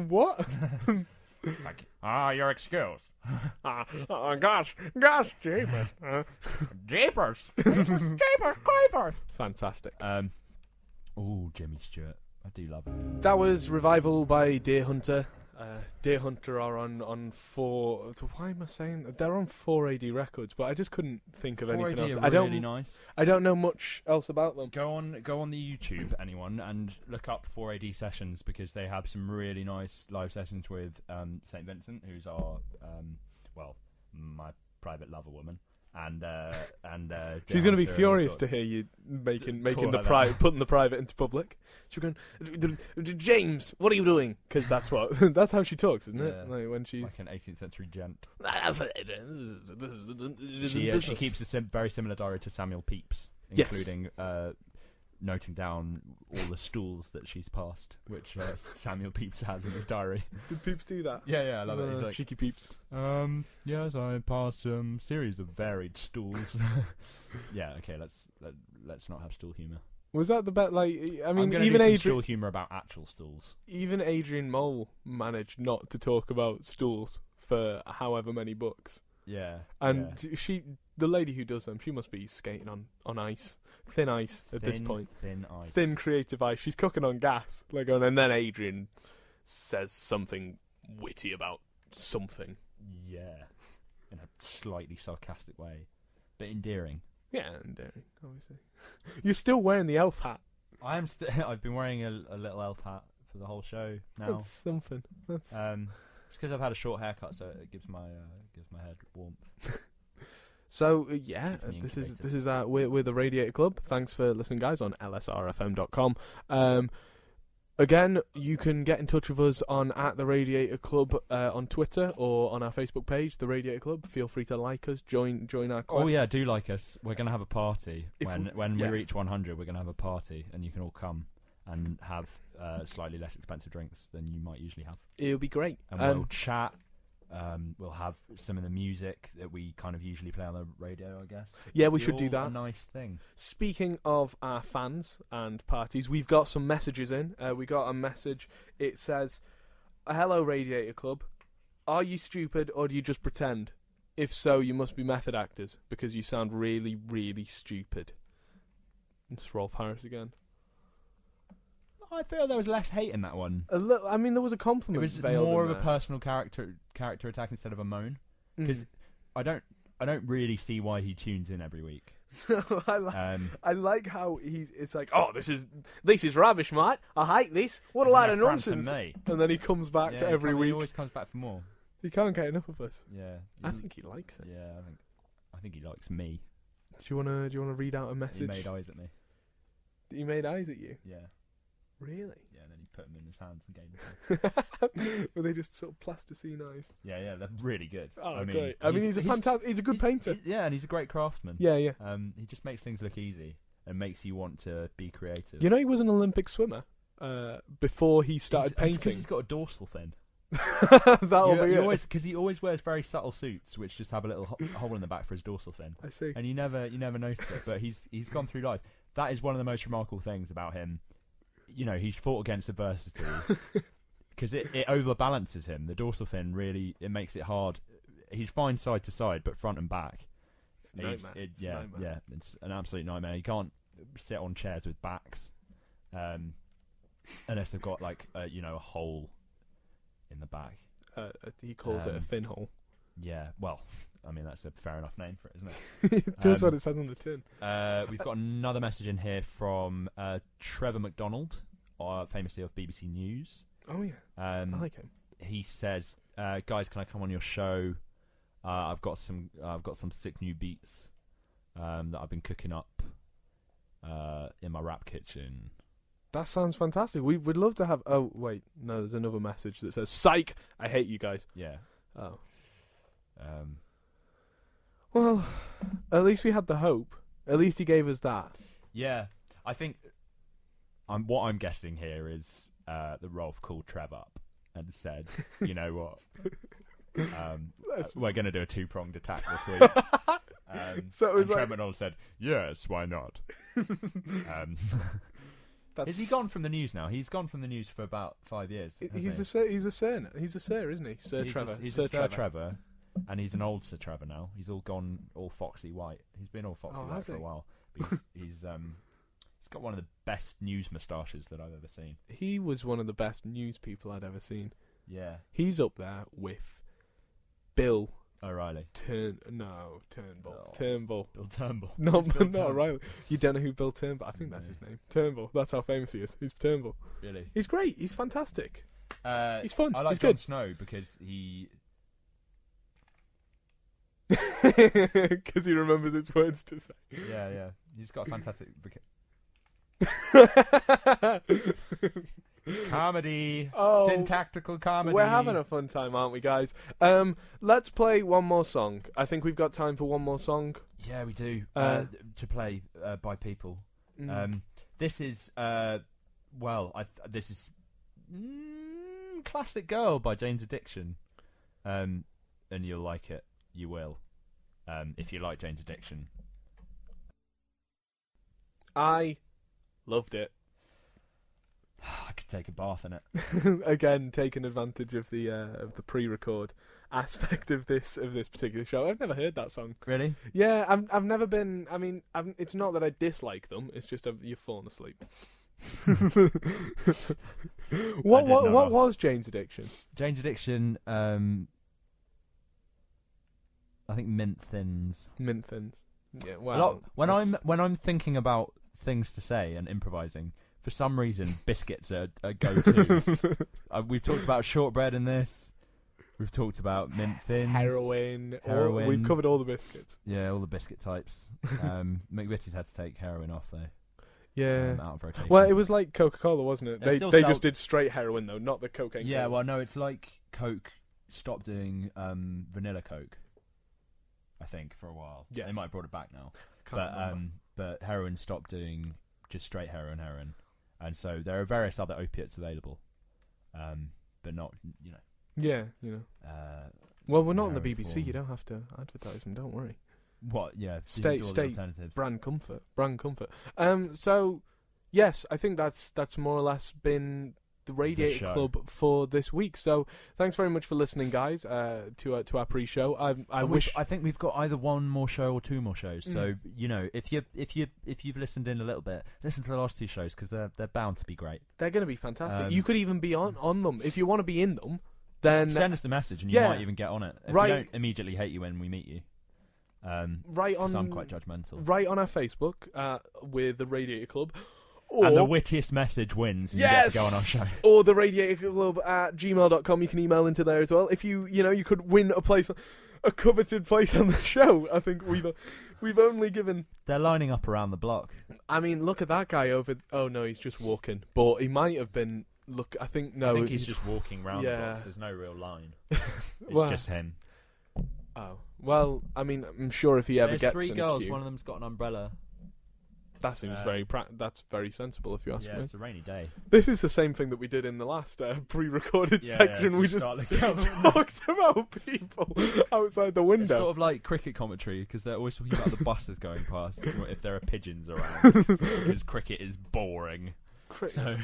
What? It's like, you're excused. Gosh, jeepers. Jeepers! Jeepers creepers! Fantastic. Jimmy Stewart. I do love it. That was Revival by Deer Hunter. Deer Hunter are on 4... Why am I saying... They're on 4AD Records, but I just couldn't think of anything else. Are really nice. I don't know much else about them. Go on the YouTube, anyone, and look up 4AD sessions, because they have some really nice live sessions with St. Vincent, who's our my private lover woman, and she's going to be furious to hear you putting the private into public. She's going, James, what are you doing? Because that's how she talks, isn't it? Like when she's like an 18th century gent. She keeps a very similar diary to Samuel Pepys, including noting down all the stools that she's passed, which Samuel Pepys has in his diary. Did Pepys do that? Yeah, I love it. He's like, cheeky Pepys. Yes, I passed a series of varied stools. Yeah, okay, let's not have stool humour. Was that the bet? Like, I mean, even Adrian stool humour about actual stools. Even Adrian Mole managed not to talk about stools for however many books. Yeah, and the lady who does them, she must be skating on ice, thin ice at this point. Thin ice, thin creative ice. She's cooking on gas, and then Adrian says something witty about something. Yeah, in a slightly sarcastic way, but endearing. Yeah, endearing, obviously. You're still wearing the elf hat. I am. I've been wearing a little elf hat for the whole show now. That's something. That's it's because I've had a short haircut, so it gives my head warmth. So this is we're the Radiator Club. Thanks for listening, guys, on lsrfm.com. Again, you can get in touch with us on @TheRadiatorClub on Twitter or on our Facebook page, The Radiator Club. Feel free to like us, join our quest. Oh yeah, do like us. We're gonna have a party when we reach 100. We're gonna have a party, and you can all come and have slightly less expensive drinks than you might usually have. It'll be great. And we'll chat. We'll have some of the music that we kind of usually play on the radio, I guess. Yeah, we should do that. A nice thing. Speaking of our fans and parties, we've got some messages in. We got a message. It says, "Hello, Radiator Club. Are you stupid or do you just pretend? If so, you must be method actors because you sound really, really stupid." It's Rolf Harris again. I feel there was less hate in that one. I mean, there was a compliment. It was more of a personal character attack instead of a moan. Because I don't really see why he tunes in every week. I like how it's like, oh, this is rubbish, mate. I hate this. What a lot of nonsense. And then he comes back every week. He always comes back for more. He can't get enough of us. Yeah, I think he likes it. Yeah, I think he likes me. Do you wanna read out a message? He made eyes at me. He made eyes at you. Yeah. Really? Yeah, and then he put them in his hands and gave them. Were they just sort of plasticine eyes? Yeah, they're really good. Oh, great. I mean, he's a good painter. And he's a great craftsman. Yeah. He just makes things look easy and makes you want to be creative. You know, he was an Olympic swimmer before he started painting. Because he's got a dorsal fin. That'll be it. Because he always wears very subtle suits, which just have a little hole in the back for his dorsal fin. I see. And you never notice it, but he's gone through life. That is one of the most remarkable things about him. You know, he's fought against adversity because it overbalances him. The dorsal fin really, it makes it hard. He's fine side to side, but front and back, it's nightmare. It's an absolute nightmare. He can't sit on chairs with backs unless they've got like a hole in the back. He calls it a fin hole. Yeah, well, I mean that's a fair enough name for it, isn't it? That's what it says on the tin. We've got another message in here from Trevor McDonald, famously of BBC News. Oh yeah, I like him. He says, "Guys, can I come on your show? I've got some sick new beats that I've been cooking up in my rap kitchen." That sounds fantastic. We'd love to have. Oh wait, no, there's another message that says, "Psych, I hate you guys." Yeah. Oh. Well, at least we had the hope. At least he gave us that. Yeah, I think what I'm guessing here is that Rolf called Trev up and said, "You know what? We're going to do a two-pronged attack this week." So it was Trev McDonald said, "Yes, why not?" Is he gone from the news now? He's gone from the news for about 5 years. He's a sir, isn't he? Sir Trevor. He's a Sir Trevor, and he's an old Sir Trevor now. He's all gone all foxy white. He's been all foxy white for a while. But he's got one of the best news moustaches that I've ever seen. He was one of the best news people I'd ever seen. Yeah. He's up there with Bill O'Reilly. Turnbull. Turnbull. Bill Turnbull. Not O'Reilly. You don't know who Bill Turnbull? I think that's his name. Turnbull. That's how famous he is. He's Turnbull. Really? He's great. He's fantastic. He's fun. I like He's Jon good. Snow because he... Because he remembers his words to say. Yeah. He's got a fantastic... comedy. Syntactical comedy. We're having a fun time, aren't we, guys? Let's play one more song. I think we've got time for one more song. Yeah, we do. To play by people. This is this is Classic Girl by Jane's Addiction. And you'll like it. You will. If you like Jane's Addiction. I loved it. I could take a bath in it. Again, taking advantage of the pre-record aspect of this particular show. I've never heard that song. Really? Yeah, I've never been. I mean, it's not that I dislike them. It's just you've fallen asleep. What was Jane's Addiction? Jane's Addiction. I think Mint Thins. Mint Thins. Yeah. Well, when I'm thinking about things to say and improvising. For some reason, biscuits are a go-to. We've talked about shortbread in this. We've talked about mint thins. Heroin. Heroin. We've covered all the biscuits. Yeah, all the biscuit types. McVitie's had to take heroin off, though. Yeah. Out of rotation. Well, it was like Coca-Cola, wasn't it? They just did straight heroin, though, not the cocaine. Yeah, well, no, it's like Coke stopped doing vanilla Coke, I think, for a while. Yeah. They might have brought it back now. Remember. But heroin stopped doing just straight heroin. And so there are various other opiates available, but not, Yeah, well, we're not on the heroin BBC. form. You don't have to advertise them. Don't worry. What? Yeah. State alternatives. brand comfort. So, yes, I think that's more or less been the Radiator Club for this week. So thanks very much for listening, guys, to our pre-show. I think we've got either one more show or two more shows. So if you've listened in a little bit, listen to the last two shows because they're bound to be great. They're going to be fantastic. You could even be on them if you want to be in them. Then send us a message and you might even get on it. If we don't immediately hate you when we meet you. I'm quite judgmental. Right on our Facebook with the Radiator Club. And the wittiest message wins and you get to go on our show. Or the Radiator Club at gmail.com. You can email into there as well. If you could win a coveted place on the show. I think we've only given... They're lining up around the block. I mean, look at that guy over... Oh, no, he's just walking. But he might have been... I think he's just walking around the blocks. There's no real line. It's just him. Oh. Well, I mean, I'm sure if he ever gets three in girls, a queue, one of them's got an umbrella. That seems that's very sensible if you ask me. Yeah, it's a rainy day. This is the same thing that we did in the last pre-recorded section. Yeah, we just talked about people outside the window. It's sort of like cricket commentary because they're always talking about the buses going past if there are pigeons around because cricket is boring. Cricket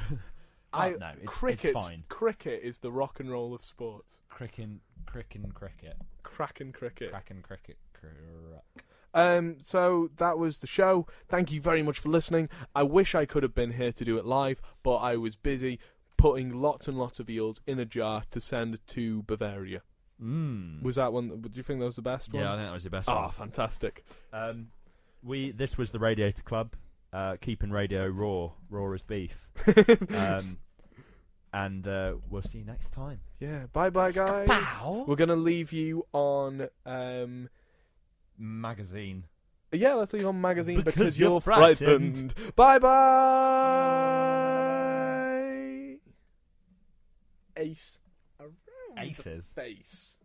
it's fine. Cricket is the rock and roll of sports. Cracking cricket. So that was the show. Thank you very much for listening. I wish I could have been here to do it live, but I was busy putting lots and lots of eels in a jar to send to Bavaria. Was that one? Do you think that was the best one? Yeah, I think that was the best one. Oh, fantastic. This was the Radiator Club, keeping radio raw as beef. And we'll see you next time. Yeah, bye-bye, guys. Skapow. We're going to leave you on... Magazine. Yeah, let's leave on Magazine because you're frightened. Bye-bye. Ace. Around Aces. The face.